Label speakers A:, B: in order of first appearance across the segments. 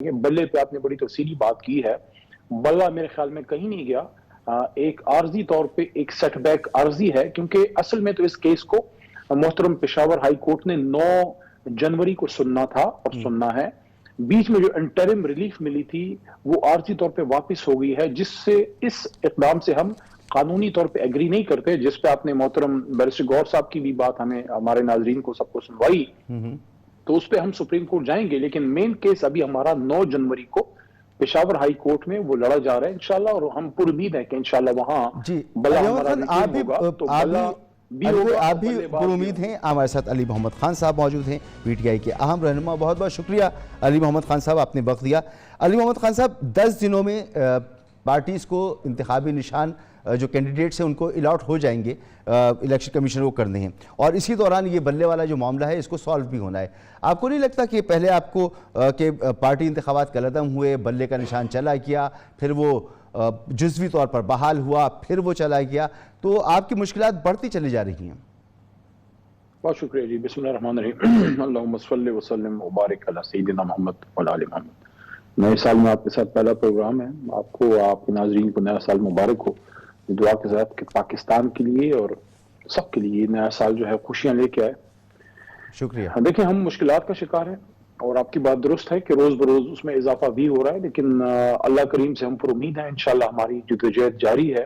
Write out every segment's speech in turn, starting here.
A: بلے پہ آپ نے بڑی تفصیلی بات کی ہے. بلہ میرے خیال میں کہیں نہیں گیا. ایک عارضی طور پہ ایک سیٹ بیک عارضی ہے، کیونکہ اصل میں تو اس کیس کو محترم پشاور ہائی کورٹ نے 9 جنوری کو سننا تھا اور سننا ہے. بیچ میں جو انٹرم ریلیف ملی تھی وہ عارضی طور پہ واپس ہو گئی ہے، جس سے اس اقدام سے ہم قانونی طور پہ ایگری نہیں کرتے، جس پہ آپ نے محترم بیرسٹر گور صاحب کی بھی بات ہمیں ہمارے ناظرین کو سب کو سنوائی. تو اس پہ ہم سپریم کورٹ جائیں گے، لیکن مین کیس ابھی ہمارا 9 جنوری کو پشاور ہائی کورٹ میں وہ لڑا جا رہا ہے انشاءاللہ، اور ہم پر امید ہیں کہ انشاءاللہ وہاں بلا ہمارا ریٹین ہوگا تو بلا بھی ہوگا.
B: آپ بھی پر امید ہیں. ہمارے ساتھ علی محمد خان صاحب موجود ہیں، پی ٹی آئی کے اہم رہنما. بہت بہت شکریہ علی محمد خان صاحب، آپ نے وقت دیا. علی محمد خان صاحب، 10 دنوں میں پارٹیز کو انتخابی نشان جو کینڈیڈیٹس ہیں ان کو الاٹ ہو جائیں گے، الیکشن کمیشن کو کرنے ہیں، اور اسی دوران یہ بلے والا جو معاملہ ہے اس کو سالو بھی ہونا ہے. آپ کو نہیں لگتا کہ پہلے آپ کو کہ پارٹی انتخابات کالعدم ہوئے، بلے کا نشان چلا گیا، پھر وہ جزوی طور پر بحال ہوا، پھر وہ چلا گیا، تو آپ کی مشکلات بڑھتی چلی جا رہی ہیں؟
A: بہت شکریہ جی. بسم اللہ الرحمن الرحیم. اللہم صلی وسلم وبارک علی سیدنا محمد وعلی آل محمد. نئے سال میں آپ کے ساتھ پہلا پروگرام ہے. آپ کو، آپ کے ناظرین کو نیا سال مبارک ہو. دعا کے ساتھ کہ پاکستان کے لیے اور سب کے لیے نیا سال جو ہے خوشیاں لے کے آئے.
B: شکریہ.
A: دیکھیں، ہم مشکلات کا شکار ہیں اور آپ کی بات درست ہے کہ روز بروز اس میں اضافہ بھی ہو رہا ہے، لیکن اللہ کریم سے ہم پر امید ہیں انشاءاللہ ہماری جدوجہد جاری ہے.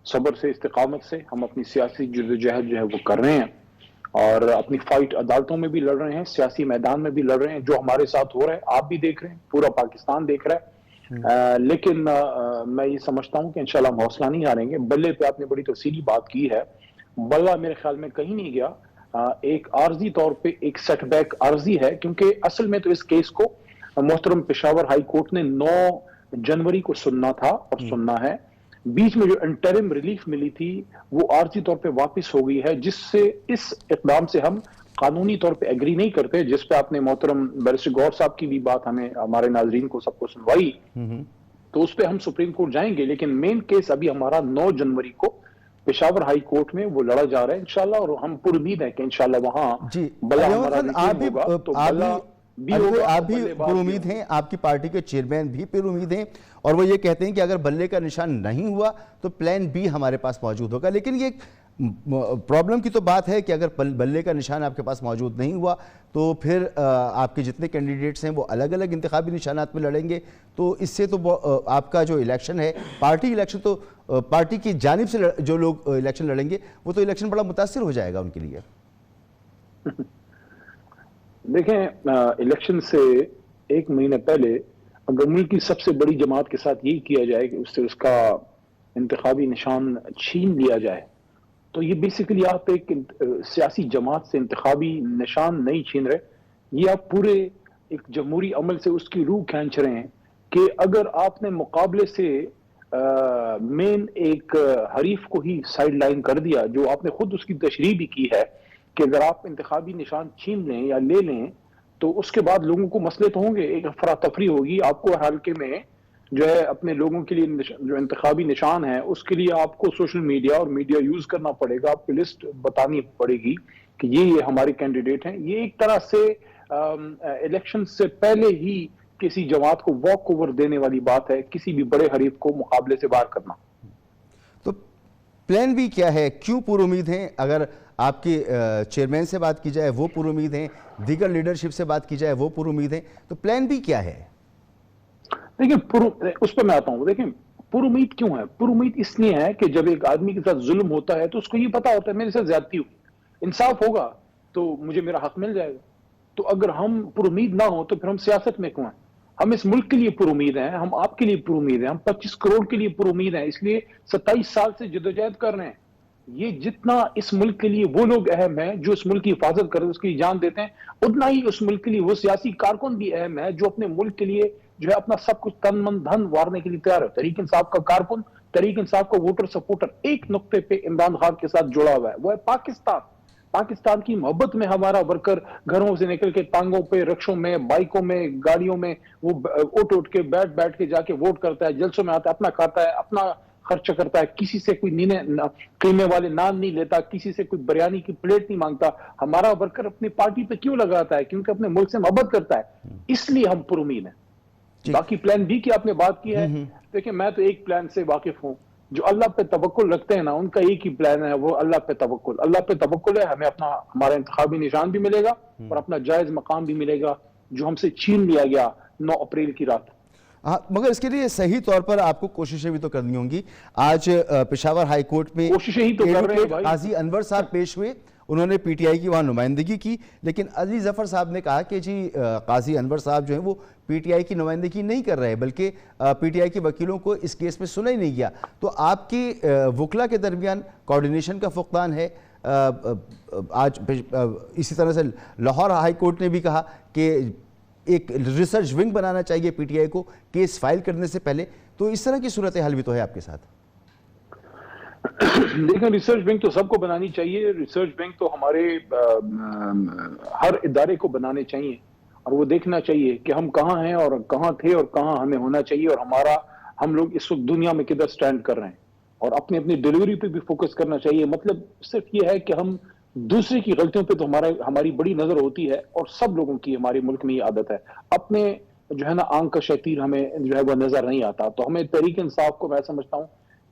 A: صبر سے، استقامت سے ہم اپنی سیاسی جدوجہد جو ہے وہ کر رہے ہیں، اور اپنی فائٹ عدالتوں میں بھی لڑ رہے ہیں، سیاسی میدان میں بھی لڑ رہے ہیں. جو ہمارے ساتھ ہو رہا ہے آپ بھی دیکھ رہے ہیں، پورا پاکستان دیکھ رہا ہے. لیکن میں یہ سمجھتا ہوں کہ انشاءاللہ ہم حوصلہ نہیں ہاریں گے. بلے پہ آپ نے بڑی تفصیلی بات کی ہے. بلہ میرے خیال میں کہیں نہیں گیا. ایک عارضی طور پہ ایک سیٹ بیک عارضی ہے، کیونکہ اصل میں تو اس کیس کو محترم پشاور ہائی کورٹ نے 9 جنوری کو سننا تھا اور سننا ہے. بیچ میں جو انٹرم ریلیف ملی تھی وہ عارضی طور پہ واپس ہو گئی ہے، جس سے اس اقدام سے ہم قانونی طور پہ ایگری نہیں کرتے، جس پہ آپ نے محترم بیرسٹر گور صاحب کی بھی بات ہمیں ہمارے ناظرین کو سب کو سنوائی. تو اس پہ ہم سپریم کورٹ جائیں گے، لیکن مین کیس ابھی ہمارا 9 جنوری کو پشاور ہائی کورٹ میں وہ لڑا جا رہا ہے انشاءاللہ، اور ہم پر امید ہیں کہ انشاءاللہ وہاں بلا ہمارا ریٹین ہوگا تو بلا بھی ہوگا.
B: آپ بھی پر امید ہیں، آپ کی پارٹی کے چیئرمین بھی پر امید ہیں، اور وہ یہ کہتے ہیں کہ اگر بلے کا نشان نہیں ہوا تو پلان بی ہمارے پاس موجود ہوگا. لیکن یہ پرابلم کی تو بات ہے کہ اگر بلے کا نشان آپ کے پاس موجود نہیں ہوا تو پھر آپ کے جتنے کینڈیڈیٹس ہیں وہ الگ الگ انتخابی نشانات میں لڑیں گے، تو اس سے تو آپ کا جو الیکشن ہے، پارٹی الیکشن، تو پارٹی کی جانب سے جو لوگ الیکشن لڑیں گے وہ تو الیکشن بڑا متاثر ہو جائے گا ان کے لیے.
A: دیکھیں، الیکشن سے ایک مہینے پہلے اگر ملک کی سب سے بڑی جماعت کے ساتھ یہی کیا جائے کہ اس سے اس کا انتخابی نشان چھین لیا جائے، تو یہ بیسیکلی آپ ایک سیاسی جماعت سے انتخابی نشان نہیں چھین رہے، یہ آپ پورے ایک جمہوری عمل سے اس کی روح کھینچ رہے ہیں. کہ اگر آپ نے مقابلے سے مین ایک حریف کو ہی سائیڈ لائن کر دیا، جو آپ نے خود اس کی تشریح بھی کی ہے کہ اگر آپ انتخابی نشان چھین لیں یا لے لیں تو اس کے بعد لوگوں کو مسئلے تو ہوں گے، ایک افراتفری ہوگی. آپ کو ہر حلقے میں جو ہے اپنے لوگوں کے لیے جو انتخابی نشان ہے اس کے لیے آپ کو سوشل میڈیا اور میڈیا یوز کرنا پڑے گا، آپ کو لسٹ بتانی پڑے گی کہ یہ ہمارے کینڈیڈیٹ ہیں. یہ ایک طرح سے الیکشن سے پہلے ہی کسی جماعت کو واک اوور دینے والی بات ہے، کسی بھی بڑے حریف کو مقابلے سے باہر کرنا.
B: تو پلان بھی کیا ہے؟ کیوں پر امید ہیں؟ اگر آپ کے چیئرمین سے بات کی جائے وہ پر امید ہیں، دیگر لیڈرشپ سے بات کی جائے وہ پر امید ہیں، تو پلان بھی کیا ہے؟
A: دیکھیں، اس پہ میں آتا ہوں. دیکھیں، پر امید کیوں ہے؟ پر امید اس لیے ہے کہ جب ایک آدمی کے ساتھ ظلم ہوتا ہے تو اس کو یہ پتا ہوتا ہے میرے ساتھ زیادتی ہوئی، انصاف ہوگا تو مجھے میرا حق مل جائے گا. تو اگر ہم پر امید نہ ہو تو پھر ہم سیاست میں کیوں ہیں؟ ہم اس ملک کے لیے پر امید ہیں، ہم آپ کے لیے پر امید ہیں، ہم 25 کروڑ کے لیے پر امید ہیں، اس لیے 27 سال سے جدوجہد کر رہے ہیں. یہ جتنا اس ملک کے لیے وہ لوگ اہم ہیں جو اس ملک کی حفاظت کرتے ہیں، اس کی جان دیتے ہیں، اتنا ہی اس ملک کے لیے وہ سیاسی کارکن بھی اہم ہے جو اپنے ملک کے لیے جو ہے اپنا سب کچھ تن من دھن وارنے کے لیے تیار ہے. تحریک انصاف کا کارکن، تحریک انصاف کا ووٹر سپورٹر ایک نقطے پہ عمران خان کے ساتھ جڑا ہوا ہے، وہ ہے پاکستان. پاکستان کی محبت میں ہمارا ورکر گھروں سے نکل کے ٹانگوں پہ، رکشوں میں، بائکوں میں، گاڑیوں میں وہ اٹھ کے بیٹھ کے جا کے ووٹ کرتا ہے، جلسوں میں آتا ہے، اپنا کھاتا ہے، اپنا خرچ کرتا ہے، کسی سے کوئی قیمے والے نان نہیں لیتا، کسی سے کوئی بریانی کی پلیٹ نہیں مانگتا. ہمارا ورکر اپنی پارٹی پہ کیوں لگاتا ہے؟ کیونکہ اپنے ملک سے محبت کرتا ہے. اس لیے ہم پر امید ہیں. باقی پلان بی کی آپ نے بات کی ہے، دیکھیں میں تو ایک پلان سے واقف ہوں، جو اللہ پہ توکل رکھتے ہیں نا ان کا ایک ہی پلان ہے، وہ اللہ پہ توکل، اللہ پہ توکل ہے، ہمیں ہمارا انتخابی نشان بھی ملے گا اور اپنا جائز مقام بھی ملے گا جو ہم سے چھین لیا گیا 9 اپریل کی رات۔
B: ہاں، مگر اس کے لیے صحیح طور پر آپ کو کوششیں بھی تو کرنی ہوں گی۔ آج پشاور ہائی کورٹ میں
A: کوششیں ہی تو کر رہے ہیں
B: ایڈوکیٹ
A: بھائی۔
B: قاضی انور صاحب پیش ہوئے، انہوں نے پی ٹی آئی کی وہاں نمائندگی کی، لیکن علی ظفر صاحب نے کہا کہ جی قاضی انور صاحب جو ہیں وہ پی ٹی آئی کی نمائندگی نہیں کر رہے، بلکہ پی ٹی آئی کے وکیلوں کو اس کیس میں سنا ہی نہیں گیا۔ تو آپ کے وکلا کے درمیان کوارڈینیشن کا فقدان ہے۔ آج اسی طرح سے لاہور ہائی کورٹ نے بھی کہا کہ ایک ریسرچ ونگ بنانا چاہیے پی ٹی آئی کو کیس فائل کرنے سے پہلے۔ تو اس طرح کی صورتحال بھی تو ہے آپ کے ساتھ۔
A: دیکھیں ریسرچ بینک تو سب کو بنانی چاہیے، ریسرچ بینک تو ہمارے ہر ادارے کو بنانے چاہیے، اور وہ دیکھنا چاہیے کہ ہم کہاں ہیں اور کہاں تھے اور کہاں ہمیں ہونا چاہیے، اور ہم لوگ اس وقت دنیا میں کدھر سٹینڈ کر رہے ہیں، اور اپنی ڈیلیوری پہ بھی فوکس کرنا چاہیے۔ مطلب صرف یہ ہے کہ ہم دوسرے کی غلطیوں پہ تو ہماری بڑی نظر ہوتی ہے، اور سب لوگوں کی ہمارے ملک میں یہ عادت ہے، اپنے جو ہے نا آنکھ کا شتیر ہمیں جو ہے وہ نظر نہیں آتا۔ تو ہمیں تحریک انصاف کو میں سمجھتا ہوں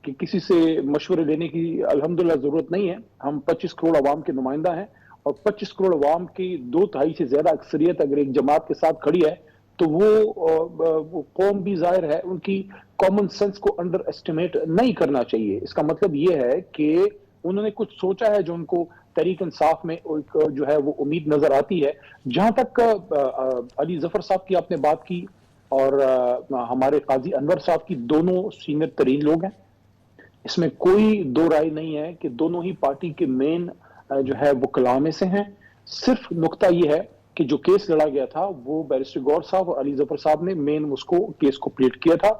A: کہ کسی سے مشورے لینے کی الحمدللہ ضرورت نہیں ہے۔ ہم 25 کروڑ عوام کے نمائندہ ہیں، اور 25 کروڑ عوام کی 2/3 سے زیادہ اکثریت اگر ایک جماعت کے ساتھ کھڑی ہے تو وہ قوم بھی ظاہر ہے ان کی کامن سینس کو انڈر ایسٹیمیٹ نہیں کرنا چاہیے۔ اس کا مطلب یہ ہے کہ انہوں نے کچھ سوچا ہے جو ان کو تحریک انصاف میں جو ہے وہ امید نظر آتی ہے۔ جہاں تک علی ظفر صاحب کی آپ نے بات کی اور ہمارے قاضی انور صاحب کی، دونوں سینئر ترین لوگ ہیں، اس میں کوئی دو رائے نہیں ہے کہ دونوں ہی پارٹی کے مین جو ہے وہ کلامے سے ہیں۔ صرف نقطہ یہ ہے کہ جو کیس لڑا گیا تھا وہ بیرسٹر گور صاحب اور علی ظفر صاحب نے مین اس کو کیس کو پلیٹ کیا تھا۔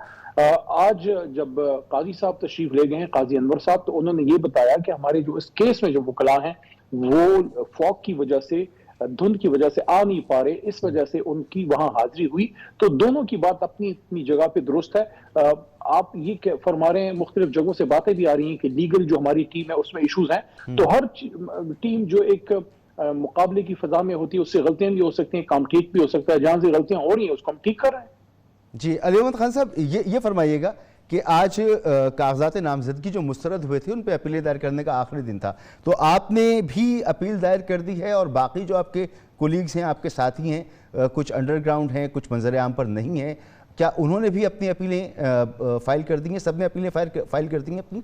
A: آج جب قاضی صاحب تشریف لے گئے ہیں، قاضی انور صاحب، تو انہوں نے یہ بتایا کہ ہمارے جو اس کیس میں جو وکلا ہیں وہ فوگ کی وجہ سے، دھند کی وجہ سے آ نہیں پا رہے، اس وجہ سے ان کی وہاں حاضری ہوئی۔ تو دونوں کی بات اپنی جگہ پہ درست ہے۔ آپ یہ فرما رہے ہیں، مختلف جگہوں سے باتیں بھی آ رہی ہیں کہ لیگل جو ہماری ٹیم ہے اس میں ایشوز ہیں، تو ہر ٹیم جو ایک مقابلے کی فضا میں ہوتی ہے اس سے غلطیاں بھی ہو سکتی ہیں، کام ٹھیک بھی ہو سکتا ہے، جہاں سے غلطیاں ہو رہی ہیں اس کو ہم ٹھیک کر رہے ہیں۔
B: جی علی محمد خان صاحب، یہ فرمائیے گا کہ آج کاغذات نامزدگی جو مسترد ہوئے تھے ان پہ اپیلیں دائر کرنے کا آخری دن تھا، تو آپ نے بھی اپیل دائر کر دی ہے، اور باقی جو آپ کے کولیگز ہیں، آپ کے ساتھی ہیں، کچھ انڈر گراؤنڈ ہیں، کچھ منظر عام پر نہیں ہیں، کیا انہوں نے بھی اپنی اپیلیں فائل کر دی ہیں؟ سب نے اپیلیں فائل کر دی ہیں اپنی؟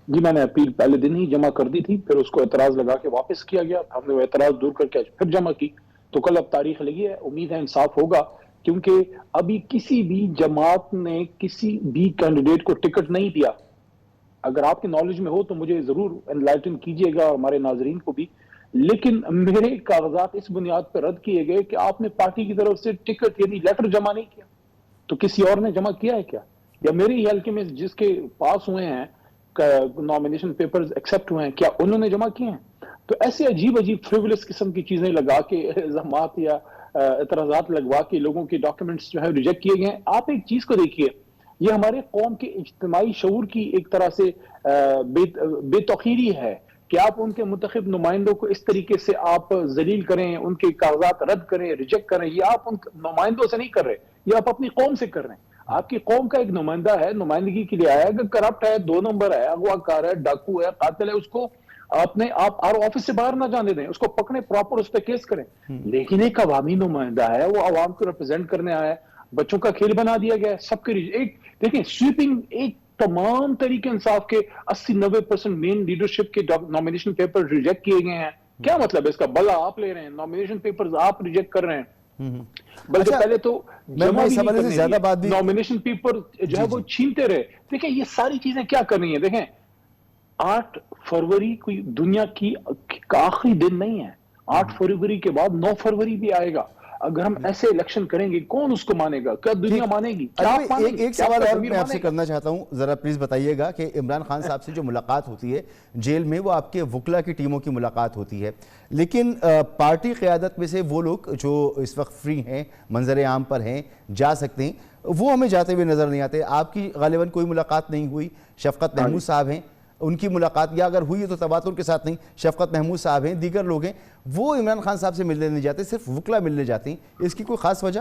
A: جی میں نے اپیل پہلے دن ہی جمع کر دی تھی، پھر اس کو اعتراض لگا کے واپس کیا گیا، ہم نے وہ اعتراض دور کر کے پھر جمع کی، تو کل اب تاریخ لگی ہے، امید ہے انصاف ہوگا، کیونکہ ابھی کسی بھی جماعت نے کسی بھی کینڈیڈیٹ کو ٹکٹ نہیں دیا۔ اگر آپ کے نالج میں ہو تو مجھے ضرور انلائٹن کیجئے گا، اور ہمارے ناظرین کو بھی، لیکن میرے کاغذات اس بنیاد پر رد کیے گئے کہ آپ نے پارٹی کی طرف سے ٹکٹ یعنی لیٹر جمع نہیں کیا، تو کسی اور نے جمع کیا ہے کیا؟ یا میرے ہی حلقے میں جس کے پاس ہوئے ہیں نامینیشن پیپرز ایکسپٹ ہوئے ہیں، کیا انہوں نے جمع کیے ہیں؟ تو ایسے عجیب فریولس قسم کی چیزیں لگا کے، الزامات یا اعتراضات لگوا کے لوگوں کے ڈاکیومنٹس جو ہے ریجیکٹ کیے گئے ہیں۔ آپ ایک چیز کو دیکھیے، یہ ہمارے قوم کے اجتماعی شعور کی ایک طرح سے بے توقیری ہے کہ آپ ان کے منتخب نمائندوں کو اس طریقے سے آپ ذلیل کریں، ان کے کاغذات رد کریں، ریجیکٹ کریں۔ یہ آپ ان نمائندوں سے نہیں کر رہے، یہ آپ اپنی قوم سے کر رہے ہیں۔ آپ کی قوم کا ایک نمائندہ ہے، نمائندگی کے لیے آیا ہے، اگر کرپٹ ہے، 2 نمبر ہے، اغوا کار ہے، ڈاکو ہے، قاتل ہے، اس کو آپ آفس سے باہر نہ جانے دیں، اس کو پکڑیں، پراپر اس پہ کیس کریں۔ لیکن ایک عوامی نمائندہ ہے، وہ عوام کو ریپرزینٹ کرنے آیا ہے، بچوں کا کھیل بنا دیا گیا ہے، سب کے ایک دیکھیں سویپنگ، ایک تمام طریقے انصاف کے 80-90% مین لیڈرشپ کے نامینیشن پیپر ریجیکٹ کیے گئے ہیں۔ کیا مطلب ہے اس کا؟ بلا آپ لے رہے ہیں، نامینیشن پیپرز آپ ریجیکٹ کر رہے ہیں، بلکہ پہلے تو جمع بھی نہیں کرنے دی، نامینیشن پیپر جو ہے وہ چھینتے رہے۔ دیکھیں یہ ساری چیزیں کیا کرنی ہیں؟ دیکھیں 8 فروری کوئی دنیا کی آخری دن نہیں ہے، 8 فروری کے بعد 9 فروری بھی آئے گا۔ اگر ہم ایسے الیکشن کریں گے کون اس کو مانے گا؟ کیا دنیا مانے گی؟
B: ایک سوال اور میں آپ سے کرنا چاہتا ہوں، ذرا پلیز بتائیے گا کہ عمران خان صاحب سے جو ملاقات ہوتی ہے جیل میں، وہ آپ کے وکلا کی ٹیموں کی ملاقات ہوتی ہے، لیکن پارٹی قیادت میں سے وہ لوگ جو اس وقت فری ہیں، منظر عام پر ہیں، جا سکتے ہیں، وہ ہمیں جاتے ہوئے نظر نہیں آتے۔ آپ کی غالباً کوئی ملاقات نہیں ہوئی، شفقت محمود صاحب ہیں، ان کی ملاقات یا اگر ہوئی ہے تو تواتر کے ساتھ نہیں، شفقت محمود صاحب ہیں، دیگر لوگ ہیں، وہ عمران خان صاحب سے ملنے نہیں جاتے، صرف وکلا ملنے جاتے ہیں، اس کی کوئی خاص وجہ؟